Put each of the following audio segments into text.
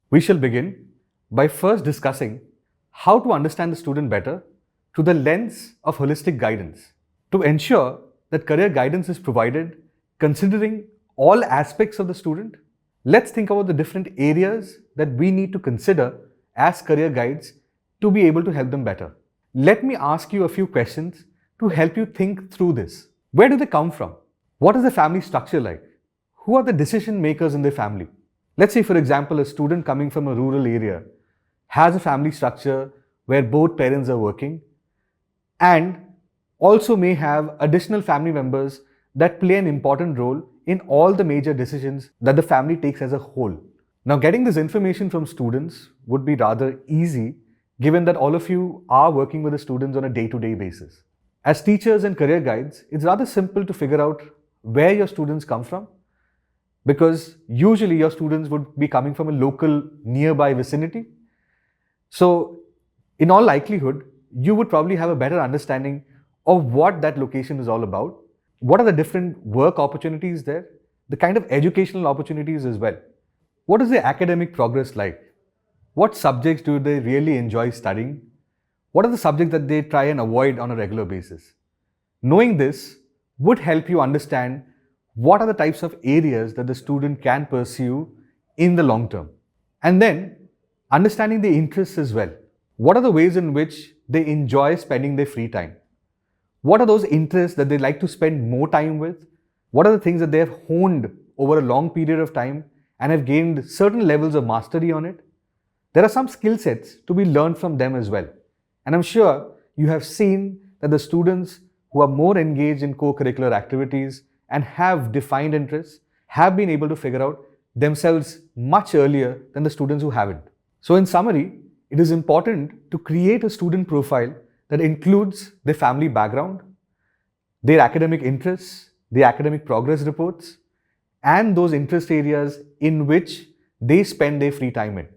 We shall begin by first discussing how to understand the student better through the lens of holistic guidance. To ensure that career guidance is provided considering all aspects of the student, let's think about the different areas that we need to consider as career guides to be able to help them better. Let me ask you a few questions to help you think through this. Where do they come from? What is the family structure like? Who are the decision makers in their family? Let's say, for example, a student coming from a rural area has a family structure where both parents are working and also may have additional family members that play an important role in all the major decisions that the family takes as a whole. Now, getting this information from students would be rather easy given that all of you are working with the students on a day-to-day basis. As teachers and career guides, it's rather simple to figure out where your students come from because usually your students would be coming from a local nearby vicinity. So, in all likelihood, you would probably have a better understanding of what that location is all about. What are the different work opportunities there? The kind of educational opportunities as well. What is their academic progress like? What subjects do they really enjoy studying? What are the subjects that they try and avoid on a regular basis? Knowing this would help you understand what are the types of areas that the student can pursue in the long term. And then understanding the interests as well. What are the ways in which they enjoy spending their free time? What are those interests that they like to spend more time with? What are the things that they have honed over a long period of time and have gained certain levels of mastery on it? There are some skill sets to be learned from them as well. And I'm sure you have seen that the students who are more engaged in co-curricular activities and have defined interests have been able to figure out themselves much earlier than the students who haven't. So in summary, it is important to create a student profile that includes their family background, their academic interests, their academic progress reports, and those interest areas in which they spend their free time in.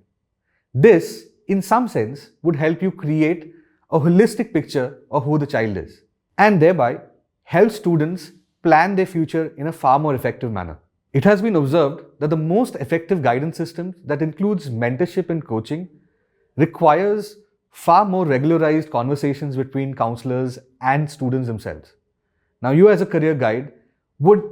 This, in some sense, would help you create a holistic picture of who the child is, and thereby help students plan their future in a far more effective manner. It has been observed that the most effective guidance system that includes mentorship and coaching requires far more regularized conversations between counselors and students themselves. Now, you as a career guide would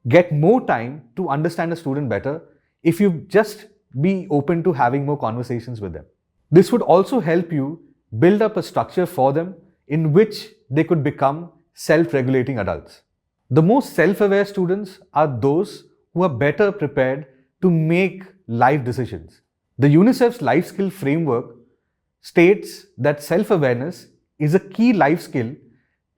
get more time to understand a student better if you just be open to having more conversations with them. This would also help you build up a structure for them in which they could become self-regulating adults. The most self-aware students are those who are better prepared to make life decisions. The UNICEF's life skill framework states that self-awareness is a key life skill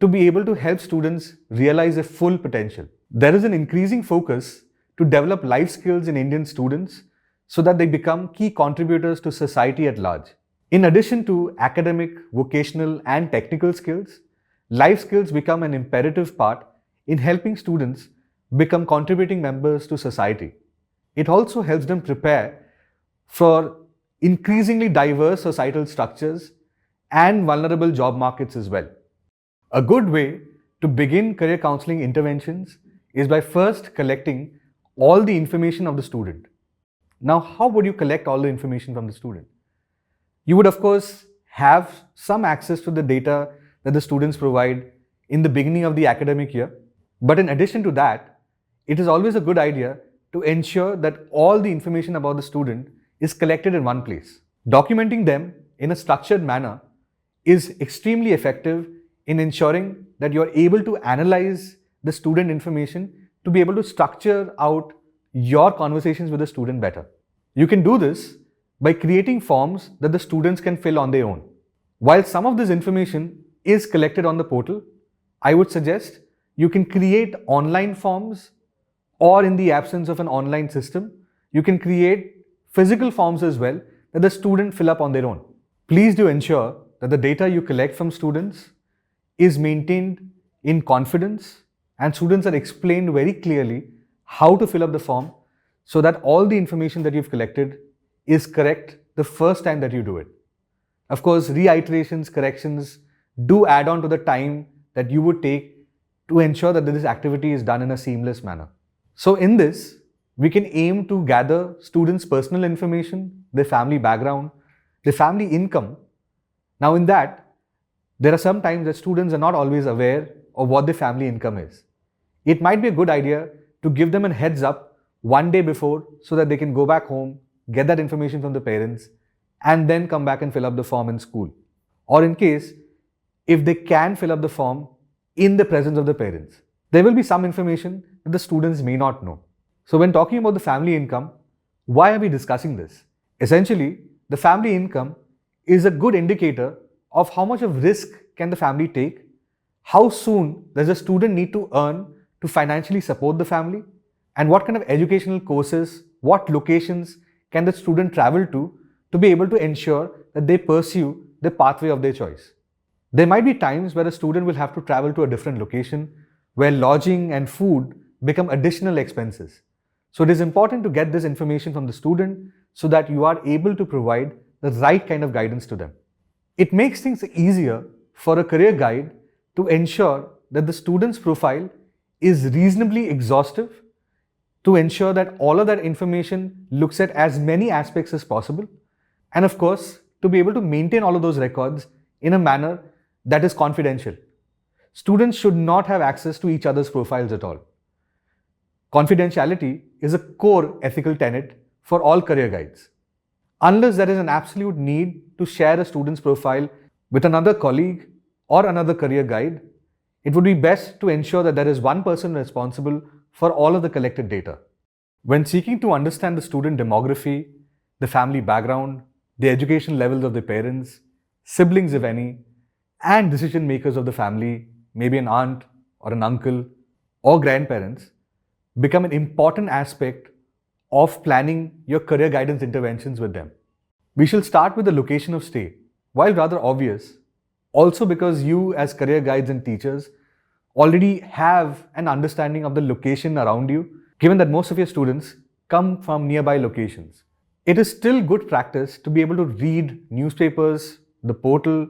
to be able to help students realize their full potential. There is an increasing focus to develop life skills in Indian students so that they become key contributors to society at large. In addition to academic, vocational, and technical skills, life skills become an imperative part in helping students become contributing members to society. It also helps them prepare for increasingly diverse societal structures and vulnerable job markets as well. A good way to begin career counseling interventions is by first collecting all the information of the student. Now, how would you collect all the information from the student? You would, of course, have some access to the data that the students provide in the beginning of the academic year. But in addition to that, it is always a good idea to ensure that all the information about the student is collected in one place. Documenting them in a structured manner is extremely effective in ensuring that you are able to analyze the student information to be able to structure out your conversations with the student better. You can do this by creating forms that the students can fill on their own. While some of this information is collected on the portal, I would suggest you can create online forms, or in the absence of an online system, you can create physical forms as well that the student fill up on their own. Please do ensure that the data you collect from students is maintained in confidence and students are explained very clearly how to fill up the form so that all the information that you've collected is correct the first time that you do it. Of course, reiterations, corrections do add on to the time that you would take to ensure that this activity is done in a seamless manner. So in this, We can aim to gather students' personal information, their family background, their family income. Now, in that, there are some times that students are not always aware of what their family income is. It might be a good idea to give them a heads up one day before so that they can go back home, get that information from the parents, and then come back and fill up the form in school. Or in case, if they can fill up the form in the presence of the parents, there will be some information that the students may not know. So when talking about the family income, why are we discussing this? Essentially, the family income is a good indicator of how much of risk can the family take, how soon does a student need to earn to financially support the family, and what kind of educational courses, what locations can the student travel to be able to ensure that they pursue the pathway of their choice. There might be times where a student will have to travel to a different location where lodging and food become additional expenses. So it is important to get this information from the student so that you are able to provide the right kind of guidance to them. It makes things easier for a career guide to ensure that the student's profile is reasonably exhaustive, to ensure that all of that information looks at as many aspects as possible, and of course, to be able to maintain all of those records in a manner that is confidential. Students should not have access to each other's profiles at all. Confidentiality is a core ethical tenet for all career guides. Unless there is an absolute need to share a student's profile with another colleague or another career guide, it would be best to ensure that there is one person responsible for all of the collected data. When seeking to understand the student demography, the family background, the education levels of the parents, siblings if any, and decision makers of the family, maybe an aunt or an uncle or grandparents, become an important aspect of planning your career guidance interventions with them. We shall start with the location of stay. While rather obvious, also because you as career guides and teachers already have an understanding of the location around you, given that most of your students come from nearby locations. It is still good practice to be able to read newspapers, the portal,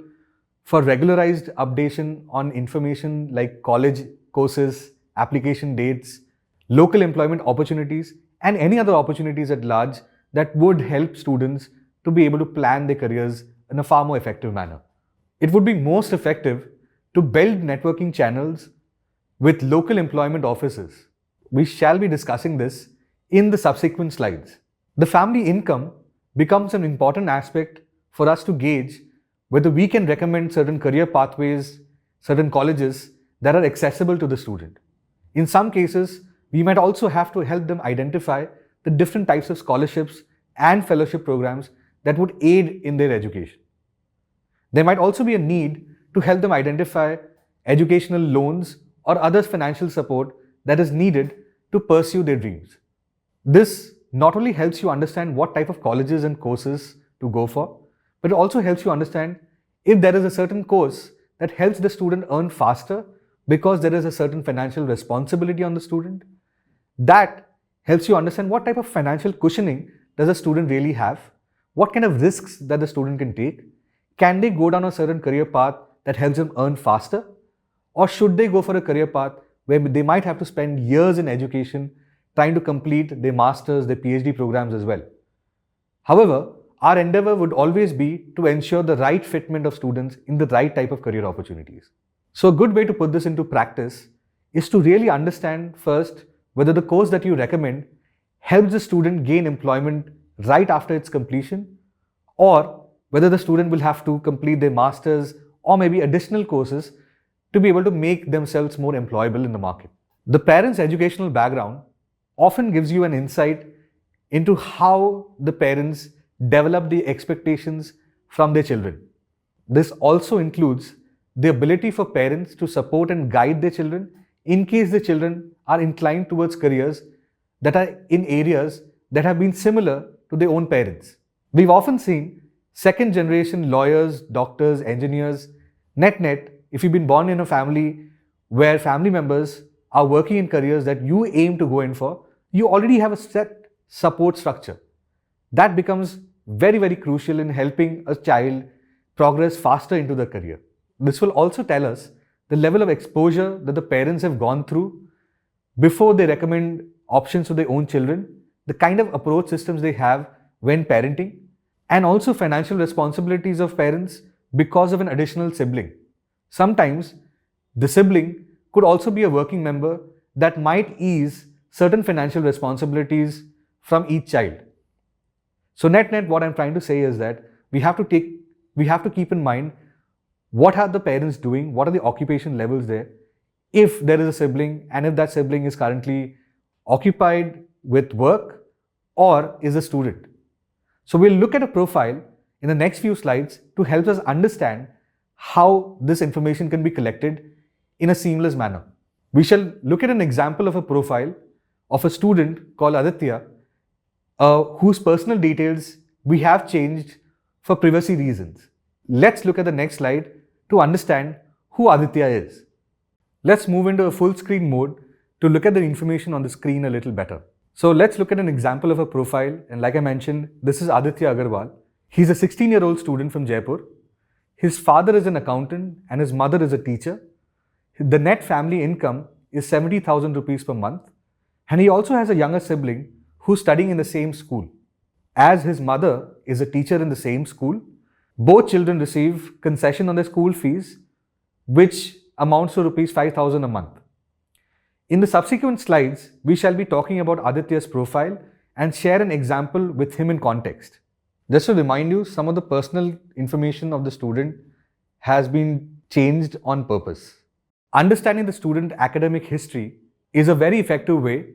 for regularized updation on information like college courses, application dates, local employment opportunities, and any other opportunities at large that would help students to be able to plan their careers in a far more effective manner. It would be most effective to build networking channels with local employment offices. We shall be discussing this in the subsequent slides. The family income becomes an important aspect for us to gauge whether we can recommend certain career pathways, certain colleges that are accessible to the student. In some cases, we might also have to help them identify the different types of scholarships and fellowship programs that would aid in their education. There might also be a need to help them identify educational loans or other financial support that is needed to pursue their dreams. This not only helps you understand what type of colleges and courses to go for, but it also helps you understand if there is a certain course that helps the student earn faster because there is a certain financial responsibility on the student. That helps you understand what type of financial cushioning does a student really have, what kind of risks that the student can take. Can they go down a certain career path that helps them earn faster? Or should they go for a career path where they might have to spend years in education trying to complete their masters, their PhD programs as well? However, our endeavor would always be to ensure the right fitment of students in the right type of career opportunities. So a good way to put this into practice is to really understand first whether the course that you recommend helps the student gain employment right after its completion, or whether the student will have to complete their masters or maybe additional courses to be able to make themselves more employable in the market. The parent's educational background often gives you an insight into how the parents develop the expectations from their children. This also includes the ability for parents to support and guide their children in case the children are inclined towards careers that are in areas that have been similar to their own parents. We've often seen second generation lawyers, doctors, engineers. Net, if you've been born in a family where family members are working in careers that you aim to go in for, you already have a set support structure. That becomes very, very crucial in helping a child progress faster into the career. This will also tell us the level of exposure that the parents have gone through before they recommend options to their own children, the kind of approach systems they have when parenting, and also financial responsibilities of parents because of an additional sibling. Sometimes the sibling could also be a working member that might ease certain financial responsibilities from each child. So net, what I'm trying to say is that we have to keep in mind what are the parents doing, what are the occupation levels there, if there is a sibling and if that sibling is currently occupied with work or is a student. So we'll look at a profile in the next few slides to help us understand how this information can be collected in a seamless manner. We shall look at an example of a profile of a student called Aditya, whose personal details we have changed for privacy reasons. Let's look at the next slide to understand who Aditya is. Let's move into a full screen mode to look at the information on the screen a little better. So let's look at an example of a profile, and like I mentioned, this is Aditya Agarwal. He's a 16-year-old student from Jaipur. His father is an accountant and his mother is a teacher. The net family income is 70,000 rupees per month, and he also has a younger sibling who's studying in the same school. As his mother is a teacher in the same school, both children receive concession on their school fees, which amounts to rupees 5,000 a month. In the subsequent slides, we shall be talking about Aditya's profile and share an example with him in context. Just to remind you, some of the personal information of the student has been changed on purpose. Understanding the student academic history is a very effective way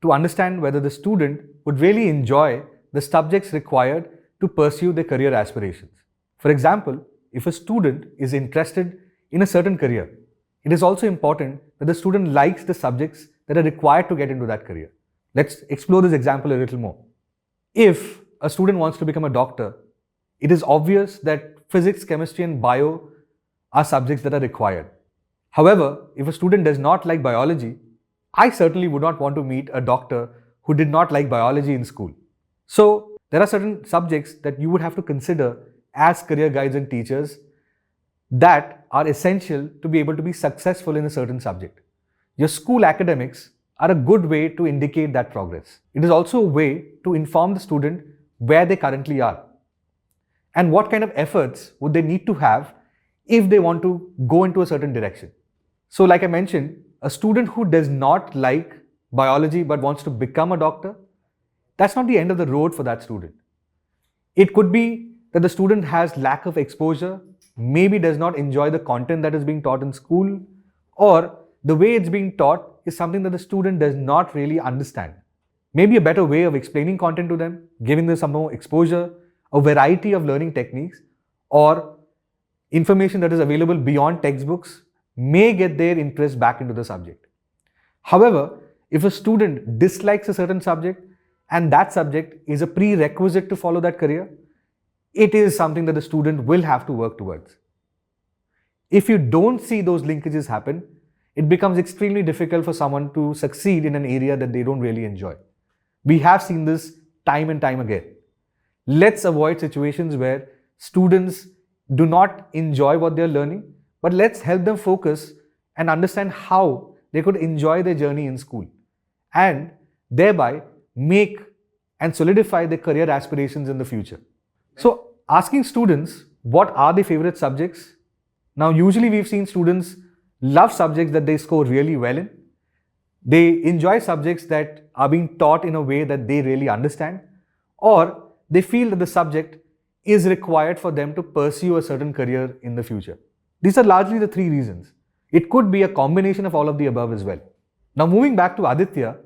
to understand whether the student would really enjoy the subjects required to pursue their career aspirations. For example, if a student is interested in a certain career, it is also important that the student likes the subjects that are required to get into that career. Let's explore this example a little more. If a student wants to become a doctor, it is obvious that physics, chemistry, and bio are subjects that are required. However, if a student does not like biology, I certainly would not want to meet a doctor who did not like biology in school. So, there are certain subjects that you would have to consider as career guides and teachers that are essential to be able to be successful in a certain subject. Your school academics are a good way to indicate that progress. It is also a way to inform the student where they currently are and what kind of efforts would they need to have if they want to go into a certain direction. So like I mentioned, a student who does not like biology but wants to become a doctor, that's not the end of the road for that student. It could be that the student has lack of exposure, maybe does not enjoy the content that is being taught in school, or the way it's being taught is something that the student does not really understand. Maybe a better way of explaining content to them, giving them some more exposure, a variety of learning techniques, or information that is available beyond textbooks may get their interest back into the subject. However, if a student dislikes a certain subject and that subject is a prerequisite to follow that career, it is something that the student will have to work towards. If you don't see those linkages happen, it becomes extremely difficult for someone to succeed in an area that they don't really enjoy. We have seen this time and time again. Let's avoid situations where students do not enjoy what they're learning, but let's help them focus and understand how they could enjoy their journey in school and thereby make and solidify their career aspirations in the future. So asking students what are their favorite subjects. Now usually we've seen students love subjects that they score really well in. They enjoy subjects that are being taught in a way that they really understand, or they feel that the subject is required for them to pursue a certain career in the future. These are largely the three reasons. It could be a combination of all of the above as well. Now moving back to Aditya,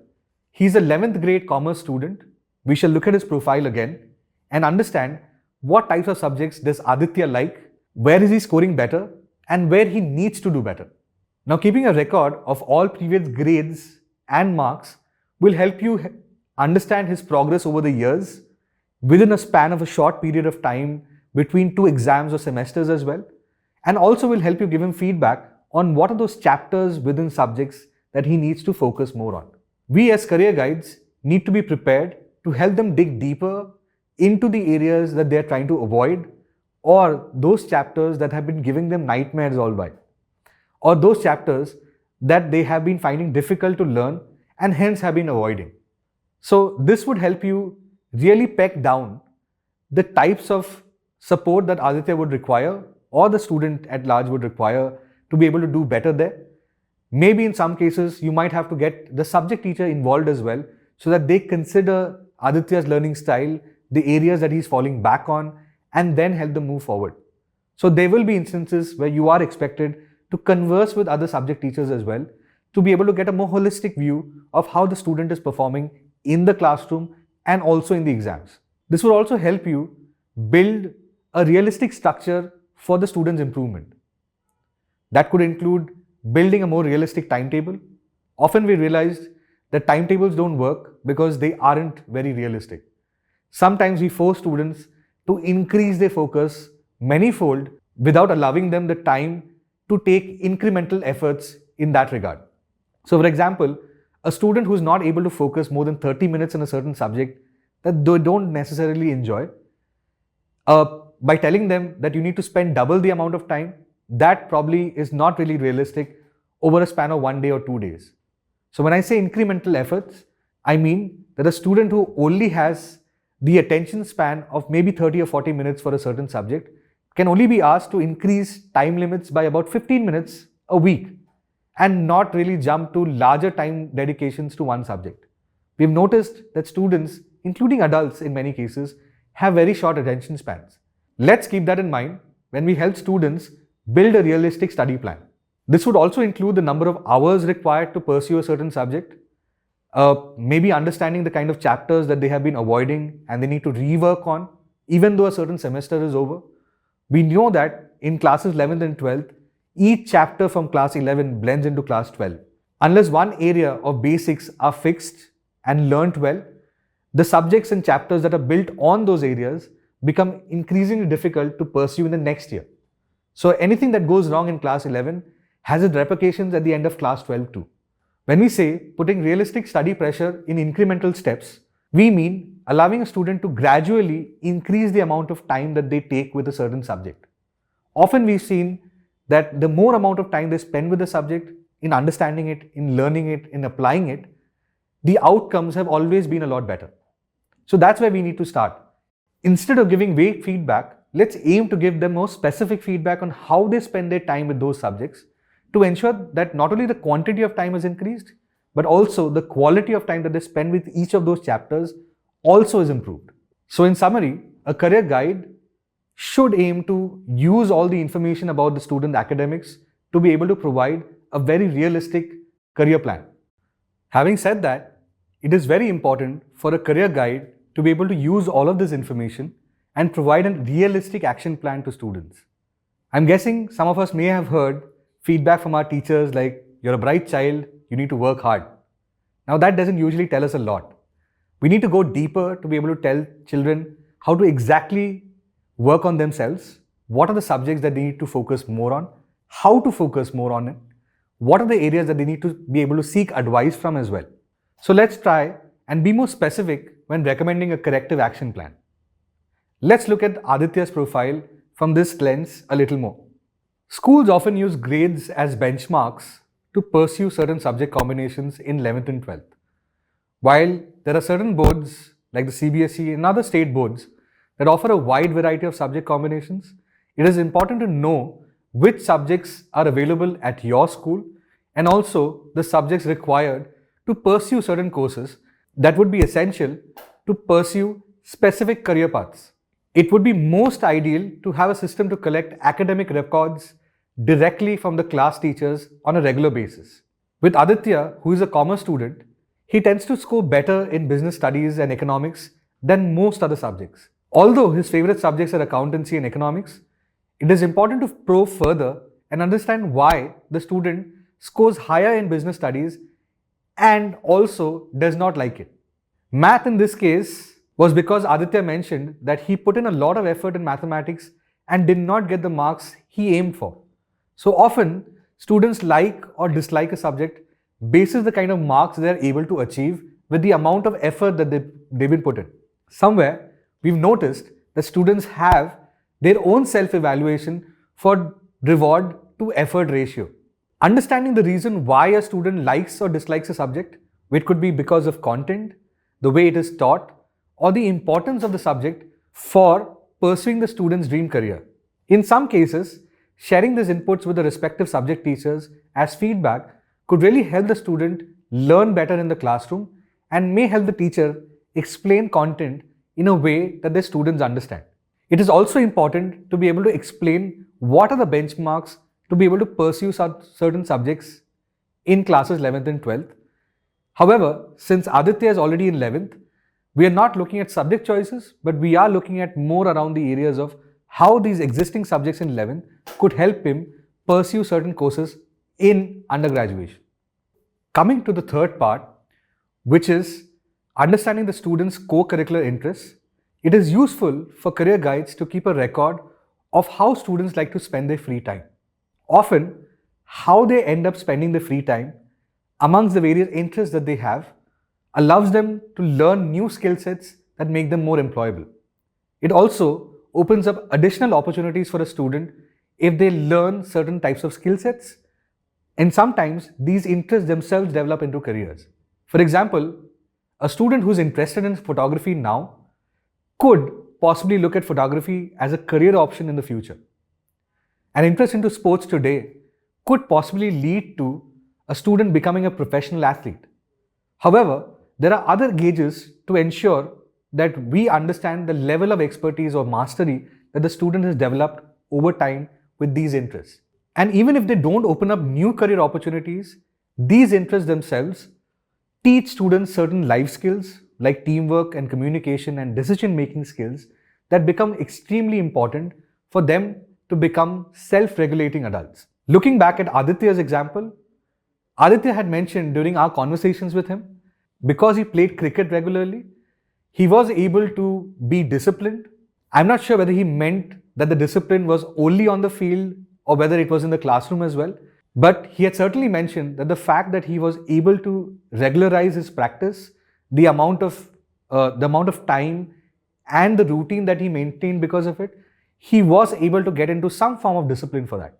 he's an 11th grade commerce student. We shall look at his profile again and understand what types of subjects does Aditya like, where is he scoring better, and where he needs to do better. Now keeping a record of all previous grades and marks will help you understand his progress over the years within a span of a short period of time between two exams or semesters as well, and also will help you give him feedback on what are those chapters within subjects that he needs to focus more on. We as career guides need to be prepared to help them dig deeper into the areas that they are trying to avoid, or those chapters that have been giving them nightmares all while, or those chapters that they have been finding difficult to learn and hence have been avoiding. So this would help you really peg down the types of support that Aditya would require or the student at large would require to be able to do better there. Maybe in some cases, you might have to get the subject teacher involved as well so that they consider Aditya's learning style, the areas that he's falling back on, and then help them move forward. So there will be instances where you are expected to converse with other subject teachers as well to be able to get a more holistic view of how the student is performing in the classroom and also in the exams. This will also help you build a realistic structure for the student's improvement. That could include building a more realistic timetable. Often we realized that timetables don't work because they aren't very realistic. Sometimes we force students to increase their focus manyfold without allowing them the time to take incremental efforts in that regard. So for example, a student who's not able to focus more than 30 minutes in a certain subject that they don't necessarily enjoy, by telling them that you need to spend double the amount of time, that probably is not really realistic over a span of 1 day or 2 days. So when I say incremental efforts, I mean that a student who only has the attention span of maybe 30 or 40 minutes for a certain subject can only be asked to increase time limits by about 15 minutes a week and not really jump to larger time dedications to one subject. We've noticed that students, including adults in many cases, have very short attention spans. Let's keep that in mind when we help students build a realistic study plan. This would also include the number of hours required to pursue a certain subject, maybe understanding the kind of chapters that they have been avoiding and they need to rework on, even though a certain semester is over. We know that in classes 11th and 12th, each chapter from class 11 blends into class 12. Unless one area of basics are fixed and learnt well, the subjects and chapters that are built on those areas become increasingly difficult to pursue in the next year. So anything that goes wrong in class 11 has its repercussions at the end of class 12 too. When we say putting realistic study pressure in incremental steps, we mean allowing a student to gradually increase the amount of time that they take with a certain subject. Often we've seen that the more amount of time they spend with the subject, in understanding it, in learning it, in applying it, the outcomes have always been a lot better. So that's where we need to start. Instead of giving vague feedback, let's aim to give them more specific feedback on how they spend their time with those subjects to ensure that not only the quantity of time is increased, but also the quality of time that they spend with each of those chapters also is improved. So in summary, a career guide should aim to use all the information about the student academics to be able to provide a very realistic career plan. Having said that, it is very important for a career guide to be able to use all of this information and provide a realistic action plan to students. I'm guessing some of us may have heard feedback from our teachers like, "You're a bright child, you need to work hard." Now that doesn't usually tell us a lot. We need to go deeper to be able to tell children how to exactly work on themselves, what are the subjects that they need to focus more on, how to focus more on it, what are the areas that they need to be able to seek advice from as well. So let's try and be more specific when recommending a corrective action plan. Let's look at Aditya's profile from this lens a little more. Schools often use grades as benchmarks to pursue certain subject combinations in 11th and 12th. While there are certain boards like the CBSE and other state boards that offer a wide variety of subject combinations, it is important to know which subjects are available at your school and also the subjects required to pursue certain courses that would be essential to pursue specific career paths. It would be most ideal to have a system to collect academic records directly from the class teachers on a regular basis. With Aditya, who is a commerce student, he tends to score better in business studies and economics than most other subjects. Although his favorite subjects are accountancy and economics, it is important to probe further and understand why the student scores higher in business studies and also does not like it. Math in this case was because Aditya mentioned that he put in a lot of effort in mathematics and did not get the marks he aimed for. So often, students like or dislike a subject basis the kind of marks they are able to achieve with the amount of effort that they've been put in. Somewhere, we've noticed that students have their own self-evaluation for reward to effort ratio. Understanding the reason why a student likes or dislikes a subject, it could be because of content, the way it is taught, or the importance of the subject for pursuing the student's dream career. In some cases, sharing these inputs with the respective subject teachers as feedback could really help the student learn better in the classroom and may help the teacher explain content in a way that the students understand. It is also important to be able to explain what are the benchmarks to be able to pursue certain subjects in classes 11th and 12th. However, since Aditya is already in 11th, we are not looking at subject choices, but we are looking at more around the areas of how these existing subjects in 11th could help him pursue certain courses in undergraduation. Coming to the third part, which is understanding the student's co-curricular interests, it is useful for career guides to keep a record of how students like to spend their free time. Often, how they end up spending their free time amongst the various interests that they have allows them to learn new skill sets that make them more employable. It also opens up additional opportunities for a student if they learn certain types of skill sets, and sometimes these interests themselves develop into careers. For example, a student who's interested in photography now could possibly look at photography as a career option in the future. An interest into sports today could possibly lead to a student becoming a professional athlete. However, there are other gauges to ensure that we understand the level of expertise or mastery that the student has developed over time with these interests. And even if they don't open up new career opportunities, these interests themselves teach students certain life skills like teamwork and communication and decision-making skills that become extremely important for them to become self-regulating adults. Looking back at Aditya's example, Aditya had mentioned during our conversations with him, because he played cricket regularly, he was able to be disciplined. I'm not sure whether he meant that the discipline was only on the field or whether it was in the classroom as well. But he had certainly mentioned that the fact that he was able to regularize his practice, the amount of time and the routine that he maintained because of it, he was able to get into some form of discipline for that.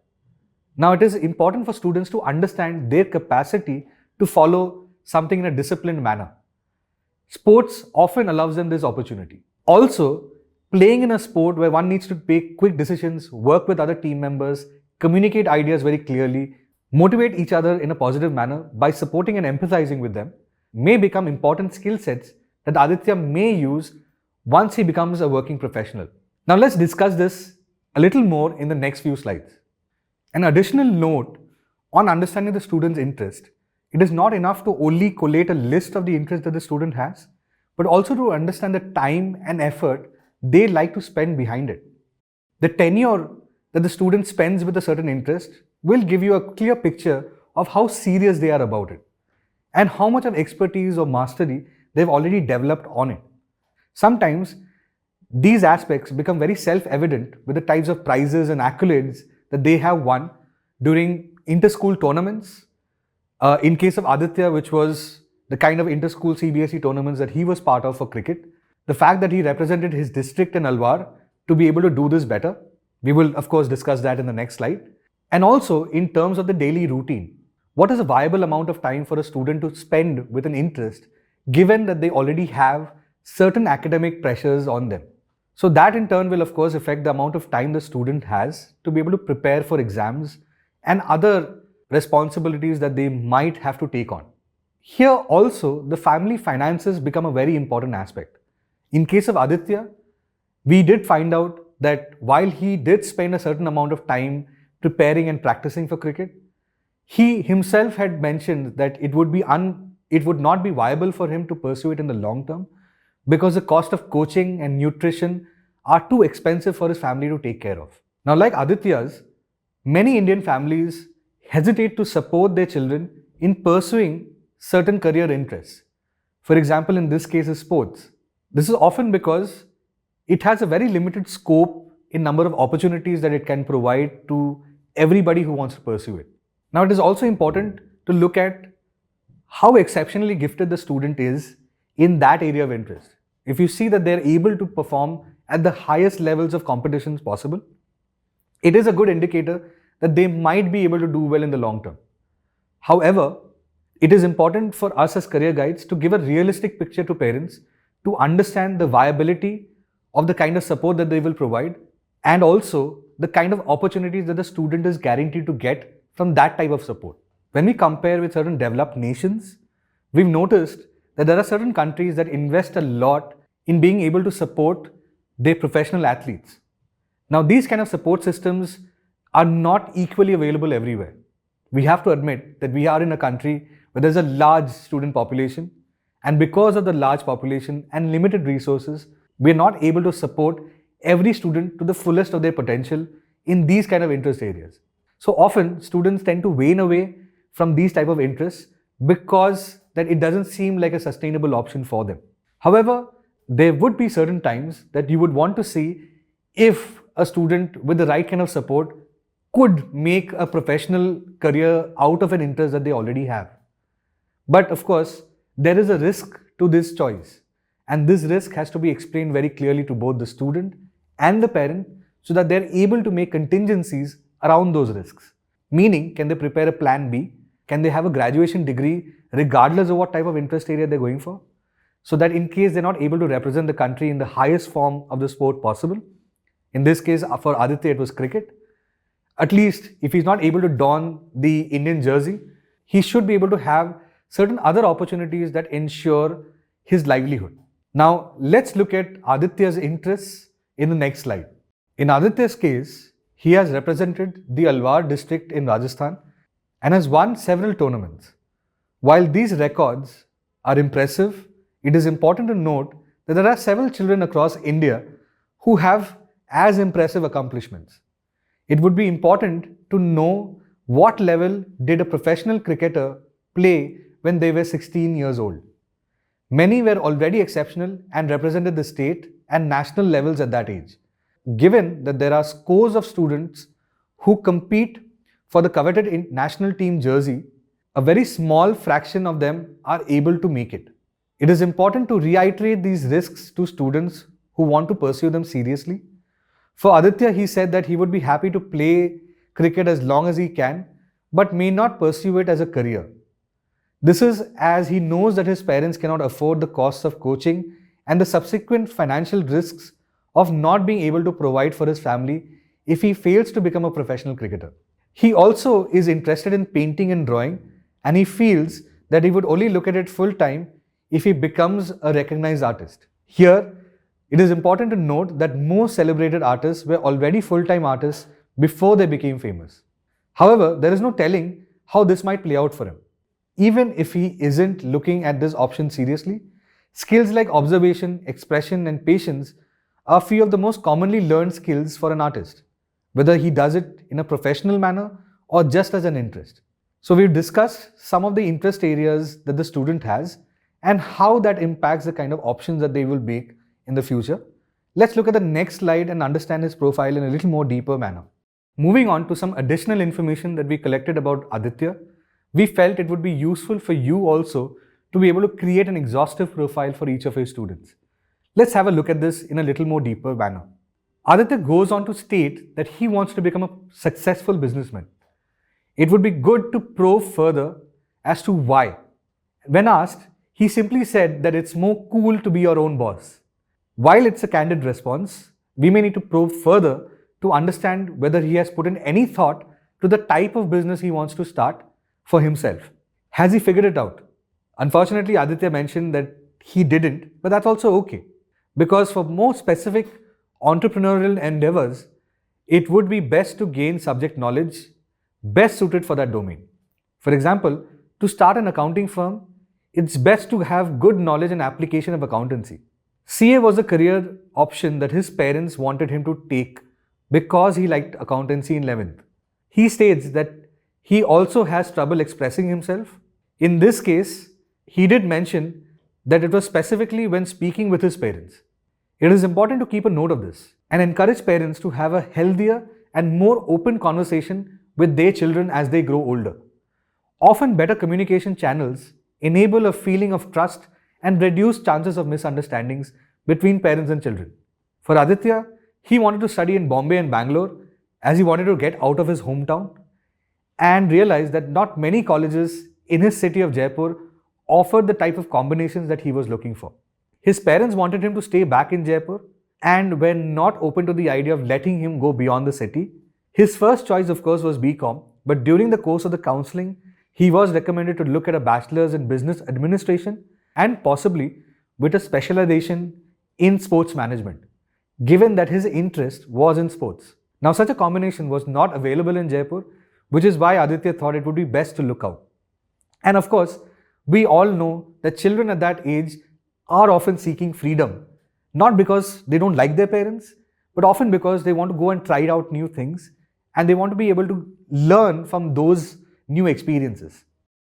Now, it is important for students to understand their capacity to follow something in a disciplined manner. Sports often allows them this opportunity. Also, playing in a sport where one needs to make quick decisions, work with other team members, communicate ideas very clearly, motivate each other in a positive manner by supporting and empathizing with them may become important skill sets that Aditya may use once he becomes a working professional. Now let's discuss this a little more in the next few slides. An additional note on understanding the student's interest: it is not enough to only collate a list of the interests that the student has, but also to understand the time and effort they like to spend behind it. The tenure that the student spends with a certain interest will give you a clear picture of how serious they are about it and how much of expertise or mastery they've already developed on it. Sometimes these aspects become very self-evident with the types of prizes and accolades that they have won during inter-school tournaments. In case of Aditya, which was the kind of inter-school CBSE tournaments that he was part of for cricket, the fact that he represented his district in Alwar to be able to do this better. We will of course discuss that in the next slide. And also in terms of the daily routine, what is a viable amount of time for a student to spend with an interest given that they already have certain academic pressures on them? So that in turn will of course affect the amount of time the student has to be able to prepare for exams and other responsibilities that they might have to take on. Here also the family finances become a very important aspect. In case of Aditya, we did find out that while he did spend a certain amount of time preparing and practicing for cricket, he himself had mentioned that it would not be viable for him to pursue it in the long term because the cost of coaching and nutrition are too expensive for his family to take care of. Now, like Aditya's, many Indian families hesitate to support their children in pursuing certain career interests. For example, in this case is sports. This is often because it has a very limited scope in number of opportunities that it can provide to everybody who wants to pursue it. Now, it is also important to look at how exceptionally gifted the student is in that area of interest. If you see that they're able to perform at the highest levels of competitions possible, it is a good indicator that they might be able to do well in the long term. However, it is important for us as career guides to give a realistic picture to parents to understand the viability of the kind of support that they will provide and also the kind of opportunities that the student is guaranteed to get from that type of support. When we compare with certain developed nations, we've noticed that there are certain countries that invest a lot in being able to support their professional athletes. Now, these kind of support systems are not equally available everywhere. We have to admit that we are in a country where there's a large student population, and because of the large population and limited resources, we're not able to support every student to the fullest of their potential in these kind of interest areas. So often, students tend to wane away from these type of interests because that it doesn't seem like a sustainable option for them. However, there would be certain times that you would want to see if a student with the right kind of support could make a professional career out of an interest that they already have. But of course, there is a risk to this choice, and this risk has to be explained very clearly to both the student and the parent so that they're able to make contingencies around those risks. Meaning, can they prepare a plan B? Can they have a graduation degree regardless of what type of interest area they're going for? So that in case they're not able to represent the country in the highest form of the sport possible, in this case for Aditya it was cricket, at least if he's not able to don the Indian jersey, he should be able to have certain other opportunities that ensure his livelihood. Now let's look at Aditya's interests in the next slide. In Aditya's case, he has represented the Alwar district in Rajasthan and has won several tournaments. While these records are impressive, it is important to note that there are several children across India who have as impressive accomplishments. It would be important to know what level did a professional cricketer play when they were 16 years old. Many were already exceptional and represented the state and national levels at that age. Given that there are scores of students who compete for the coveted national team jersey, a very small fraction of them are able to make it. It is important to reiterate these risks to students who want to pursue them seriously. For Aditya, he said that he would be happy to play cricket as long as he can, but may not pursue it as a career. This is as he knows that his parents cannot afford the costs of coaching and the subsequent financial risks of not being able to provide for his family if he fails to become a professional cricketer. He also is interested in painting and drawing, and he feels that he would only look at it full time if he becomes a recognized artist. Here, it is important to note that most celebrated artists were already full-time artists before they became famous. However, there is no telling how this might play out for him. Even if he isn't looking at this option seriously, skills like observation, expression, and patience are few of the most commonly learned skills for an artist, whether he does it in a professional manner or just as an interest. So we've discussed some of the interest areas that the student has and how that impacts the kind of options that they will make in the future. Let's look at the next slide and understand his profile in a little more deeper manner. Moving on to some additional information that we collected about Aditya, we felt it would be useful for you also to be able to create an exhaustive profile for each of his students. Let's have a look at this in a little more deeper manner. Aditya goes on to state that he wants to become a successful businessman. It would be good to probe further as to why. When asked, he simply said that it's more cool to be your own boss. While it's a candid response, we may need to probe further to understand whether he has put in any thought to the type of business he wants to start for himself. Has he figured it out? Unfortunately, Aditya mentioned that he didn't, but that's also okay. Because for more specific entrepreneurial endeavors, it would be best to gain subject knowledge best suited for that domain. For example, to start an accounting firm, it's best to have good knowledge and application of accountancy. CA was a career option that his parents wanted him to take because he liked accountancy in 11th. He states that he also has trouble expressing himself. In this case, he did mention that it was specifically when speaking with his parents. It is important to keep a note of this and encourage parents to have a healthier and more open conversation with their children as they grow older. Often better communication channels enable a feeling of trust and reduce chances of misunderstandings between parents and children. For Aditya, he wanted to study in Bombay and Bangalore as he wanted to get out of his hometown and realized that not many colleges in his city of Jaipur offered the type of combinations that he was looking for. His parents wanted him to stay back in Jaipur and were not open to the idea of letting him go beyond the city. His first choice, of course, was BCom, but during the course of the counseling, he was recommended to look at a bachelor's in business administration and possibly with a specialization in sports management, given that his interest was in sports. Now, such a combination was not available in Jaipur, which is why Aditya thought it would be best to look out. And of course, we all know that children at that age are often seeking freedom, not because they don't like their parents, but often because they want to go and try out new things and they want to be able to learn from those new experiences.